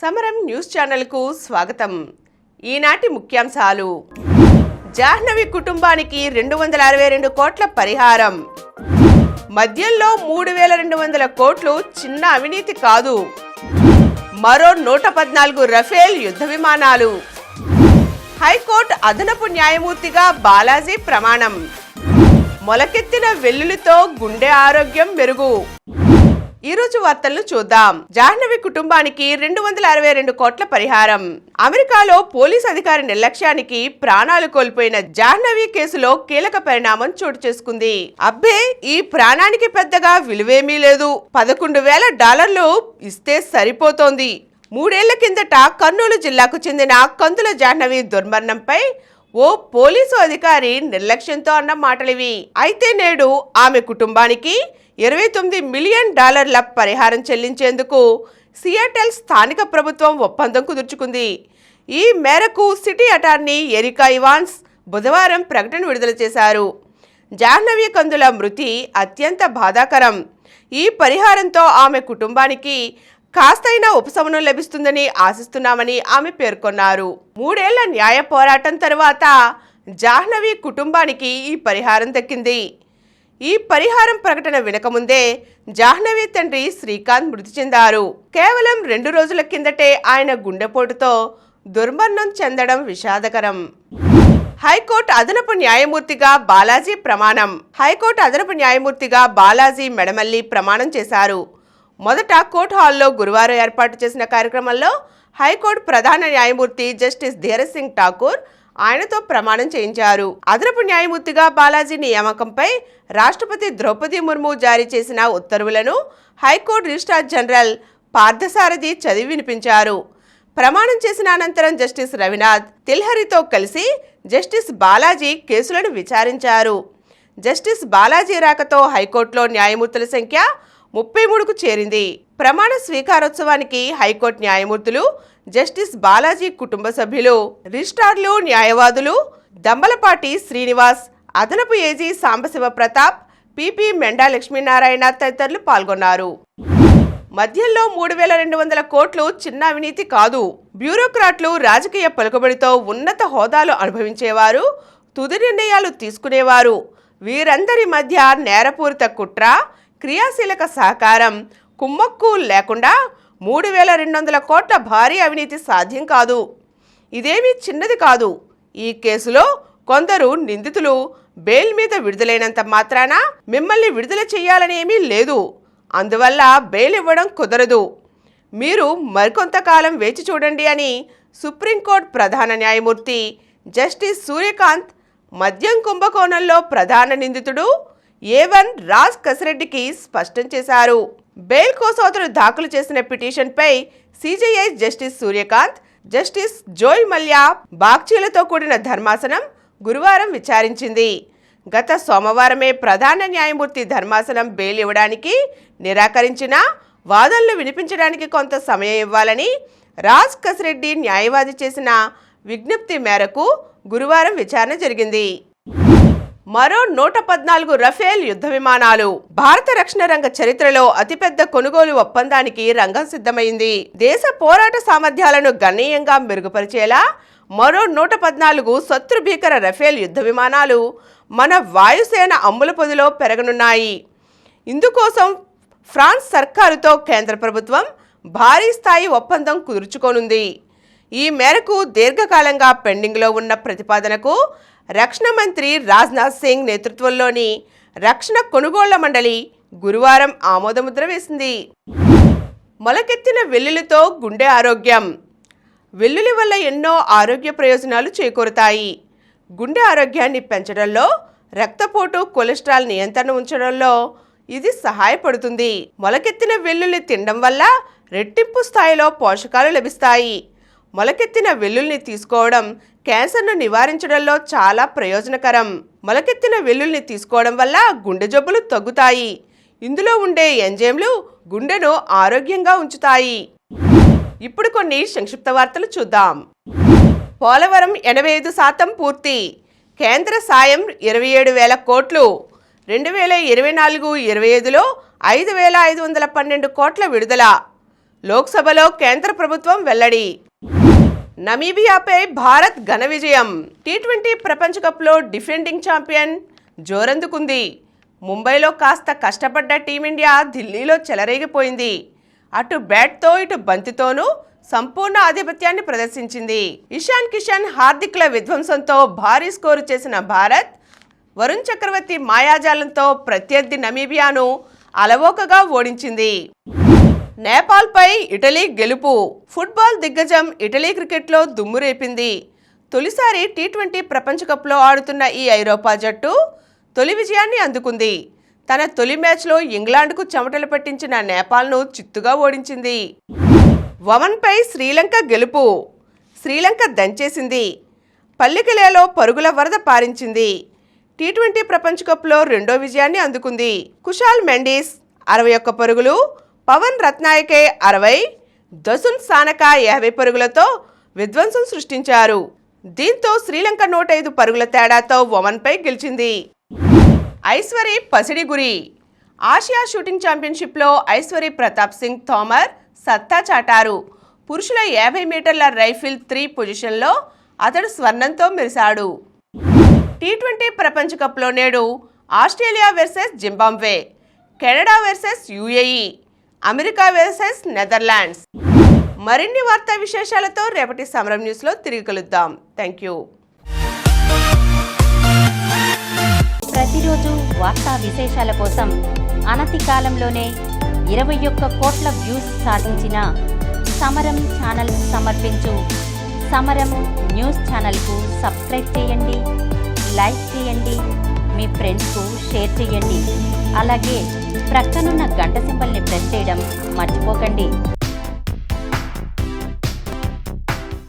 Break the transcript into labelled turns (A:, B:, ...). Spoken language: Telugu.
A: సమరం న్యూస్ ఛానల్కు స్వాగతం. ఈనాటి ముఖ్యాంశాలు. జాహ్నవి కుటుంబానికి 262 కోట్ల పరిహారం. మద్యంలో 3200 కోట్లు చిన్న అవినీతి కాదు. మరో 114 రఫేల్ యుద్ధ విమానాలు. హైకోర్టు అదనపు న్యాయమూర్తిగా బాలాజీ ప్రమాణం. మొలకెత్తిన వెల్లుల్లితో గుండె ఆరోగ్యం మెరుగు. ఈ రోజు వార్తలను చూద్దాం. జాహ్నవి కుటుంబానికి 262 కోట్ల పరిహారం. అమెరికాలో పోలీస్ అధికారి నిర్లక్ష్యానికి ప్రాణాలు కోల్పోయిన జాహ్నవి కేసులో కీలక పరిణామం చోటు చేసుకుంది. అబ్బే, ఈ ప్రాణానికి పెద్దగా విలువేమీ లేదు. $11,000 ఇస్తే సరిపోతోంది. 3 ఏళ్ల కిందట కర్నూలు జిల్లాకు చెందిన కందుల జాహ్నవి దుర్మరణంపై ఓ పోలీసు అధికారి నిర్లక్ష్యంతో అన్న మాటలివి. అయితే నేడు ఆమె కుటుంబానికి $29 మిలియన్ పరిహారం చెల్లించేందుకు సియాటల్ స్థానిక ప్రభుత్వం ఒప్పందం కుదుర్చుకుంది. ఈ మేరకు సిటీ అటార్నీ ఎరికా ఇవాన్స్ బుధవారం ప్రకటన విడుదల చేశారు. జాహ్నవి కందుల మృతి అత్యంత బాధాకరం. ఈ పరిహారంతో ఆమె కుటుంబానికి కాస్తైనా ఉపశమనం లభిస్తుందని ఆశిస్తున్నామని ఆమె పేర్కొన్నారు. 3 ఏళ్ల న్యాయ పోరాటం తరువాత జాహ్నవి కుటుంబానికి ఈ పరిహారం దక్కింది. ఈ పరిహారం ప్రకటన వినకముందే జాహ్నవి తండ్రి శ్రీకాంత్ మృతి చెందారు. కేవలం 2 రోజుల కిందటే ఆయన గుండెపోటుతో దుర్మరణం చెందడం విషాదకరం. హైకోర్టు అదనపు న్యాయమూర్తిగా బాలాజీ ప్రమాణం. హైకోర్టు అదనపు న్యాయమూర్తిగా బాలాజీ మెడమల్లి ప్రమాణం చేశారు. మొదట కోర్టు హాల్లో గురువారం ఏర్పాటు చేసిన కార్యక్రమంలో హైకోర్టు ప్రధాన న్యాయమూర్తి జస్టిస్ ధీరజ్ సింగ్ ఠాకూర్ ఆయనతో ప్రమాణం చేయించారు. అదనపు న్యాయమూర్తిగా బాలాజీ నియామకంపై రాష్ట్రపతి ద్రౌపది ముర్ము జారీ చేసిన ఉత్తర్వులను హైకోర్టు రిజిస్ట్రార్ జనరల్ పార్థసారథి చదివి వినిపించారు. ప్రమాణం చేసిన అనంతరం జస్టిస్ రవినాథ్ తిల్హరితో కలిసి జస్టిస్ బాలాజీ కేసులను విచారించారు. జస్టిస్ బాలాజీ రాకతో హైకోర్టులో న్యాయమూర్తుల సంఖ్య 33కు చేరింది. ప్రమాణ స్వీకారోత్సవానికి హైకోర్టు న్యాయమూర్తులు, జస్టిస్ బాలాజీ కుటుంబ సభ్యులు, రిజిస్ట్రార్లు, న్యాయవాదులు దంబలపాటి శ్రీనివాస్, అదనపు ఏజీ సాంబశివ ప్రతాప్, పిపి మెండా లక్ష్మీనారాయణ తదితరులు పాల్గొన్నారు. మద్యంలో 3200 కోట్లు చిన్న అవినీతి కాదు. బ్యూరోక్రాట్లు, రాజకీయ పలుకుబడితో ఉన్నత హోదాలు అనుభవించేవారు, తుది నిర్ణయాలు తీసుకునేవారు, వీరందరి మధ్య నేరపూరిత కుట్ర, క్రియాశీలక సహకారం, కుమ్మక్కు లేకుండా 3200 కోట్ల భారీ అవినీతి సాధ్యం కాదు. ఇదేమీ చిన్నది కాదు. ఈ కేసులో కొందరు నిందితులు బెయిల్ మీద విడుదలైనంత మాత్రాన మిమ్మల్ని విడుదల చేయాలనేమీ లేదు. అందువల్ల బెయిల్ ఇవ్వడం కుదరదు. మీరు మరికొంతకాలం వేచి చూడండి అని సుప్రీంకోర్టు ప్రధాన న్యాయమూర్తి జస్టిస్ సూర్యకాంత్ మద్యం కుంభకోణంలో ప్రధాన నిందితుడు A1 రాజ్ కసిరెడ్డికి స్పష్టం చేశారు. బెయిల్ కోసం అతను దాఖలు చేసిన పిటిషన్పై CJI justice Surya Kant, justice Joy Malya బాగ్చీలతో కూడిన ధర్మాసనం గురువారం విచారించింది. గత సోమవారమే ప్రధాన న్యాయమూర్తి ధర్మాసనం బెయిల్ ఇవ్వడానికి నిరాకరించినా వాదనలు వినిపించడానికి కొంత సమయం ఇవ్వాలని రాజ్ కసిరెడ్డి న్యాయవాది చేసిన విజ్ఞప్తి మేరకు గురువారం విచారణ జరిగింది. మరో 114 రఫేల్ యుద్ధ విమానాలు. భారత రక్షణ రంగ చరిత్రలో అతిపెద్ద కొనుగోలు ఒప్పందానికి రంగం సిద్ధమైంది. దేశ పోరాట సామర్థ్యాలను గణనీయంగా మెరుగుపరిచేలా మరో 114 శత్రు భీకర రఫేల్ యుద్ధ విమానాలు మన వాయుసేన అమ్ముల పొదిలో పెరగనున్నాయి. ఇందుకోసం ఫ్రాన్స్ సర్కారుతో కేంద్ర ప్రభుత్వం భారీ స్థాయి ఒప్పందం కుదుర్చుకోనుంది. ఈ మేరకు దీర్ఘకాలంగా పెండింగ్లో ఉన్న ప్రతిపాదనకు రక్షణ మంత్రి రాజ్నాథ్ సింగ్ నేతృత్వంలోని రక్షణ కొనుగోళ్ల మండలి గురువారం ఆమోదముద్ర వేసింది. మొలకెత్తిన వెల్లుల్లితో గుండె ఆరోగ్యం. వెల్లుల్లి వల్ల ఎన్నో ఆరోగ్య ప్రయోజనాలు చేకూరుతాయి. గుండె ఆరోగ్యాన్ని పెంచడంలో, రక్తపోటు, కొలెస్ట్రాల్ నియంత్రణ ఉంచడంలో ఇది సహాయపడుతుంది. మొలకెత్తిన వెల్లుల్లి తినడం వల్ల రెట్టింపు స్థాయిలో పోషకాలు లభిస్తాయి. మొలకెత్తిన వెల్లుల్లిని తీసుకోవడం క్యాన్సర్ను నివారించడంలో చాలా ప్రయోజనకరం. మొలకెత్తిన వెల్లుల్లిని తీసుకోవడం వల్ల గుండె జబ్బులు తగ్గుతాయి. ఇందులో ఉండే ఎంజైమ్లు గుండెను ఆరోగ్యంగా ఉంచుతాయి. ఇప్పుడు కొన్ని సంక్షిప్త వార్తలు చూద్దాం. పోలవరం 85% పూర్తి. కేంద్ర సాయం 27,000 కోట్లు. 2024-25లో 5,512 కోట్ల విడుదల. లోక్సభలో కేంద్ర ప్రభుత్వం వెల్లడి. నమీబియాపై భారత్ ఘన విజయం. టీ20 ప్రపంచ కప్లో డిఫెండింగ్ ఛాంపియన్ జోరందుకుంది. ముంబైలో కాస్త కష్టపడ్డ టీమిండియా ఢిల్లీలో చెలరేగిపోయింది. అటు బ్యాట్తో ఇటు బంతితోనూ సంపూర్ణ ఆధిపత్యాన్ని ప్రదర్శించింది. ఇషాన్ కిషన్, హార్దిక్ల విధ్వంసంతో భారీ స్కోరు చేసిన భారత్ వరుణ్ చక్రవర్తి మాయాజాలంతో ప్రత్యర్థి నమీబియాను అలవోకగా ఓడించింది. నేపాల్పై ఇటలీ గెలుపు. ఫుట్బాల్ దిగ్గజం ఇటలీ క్రికెట్లో దుమ్ము రేపింది. తొలిసారి టీ20 ప్రపంచ కప్లో ఆడుతున్న ఈ ఐరోపా జట్టు తొలి విజయాన్ని అందుకుంది. తన తొలి మ్యాచ్లో ఇంగ్లాండ్కు చెమటలు పట్టించిన నేపాల్ను చిత్తుగా ఓడించింది. ఒమన్పై శ్రీలంక గెలుపు. శ్రీలంక దంచేసింది. పల్లికలేలో పరుగుల వరద పారించింది. టీ20 ప్రపంచ కప్లో రెండో విజయాన్ని అందుకుంది. కుశాల్ మెండిస్ 61 పరుగులు, పవన్ రత్నాయకే 60, దసున్ సానకా 50 పరుగులతో విధ్వంసం సృష్టించారు. దీంతో శ్రీలంక 105 పరుగుల తేడాతో ఒమన్పై గెలిచింది. ఐశ్వరి పసిడి గురి. ఆసియా షూటింగ్ ఛాంపియన్షిప్లో ఐశ్వరి ప్రతాప్ సింగ్ తోమర్ సత్తా చాటారు. పురుషుల 50 మీటర్ల రైఫిల్ 3 పొజిషన్లో అతడు స్వర్ణంతో మెరిశాడు. టీ20 ప్రపంచ కప్లో నేడు Australia versus Zimbabwe, Canada versus UAE, America versus Netherlands. మరిన్ని వార్తా విశేషాలతో రేపటి సమరం న్యూస్లో తిరిగి కలుద్దాం. Thank you.
B: ప్రతిరోజు వార్తా విశేషాల కోసం అనతి కాలంలోనే 21 కోట్ల వ్యూస్ సాధించిన సమరం ఛానల్ సమర్పించు సమరం న్యూస్ ఛానల్కు సబ్స్క్రైబ్ చేయండి, లైక్ చేయండి, మీ ఫ్రెండ్స్కు షేర్ చేయండి. అలాగే ప్రక్కనున్న గంట సింబల్ని ప్రెస్ చేయడం మర్చిపోకండి.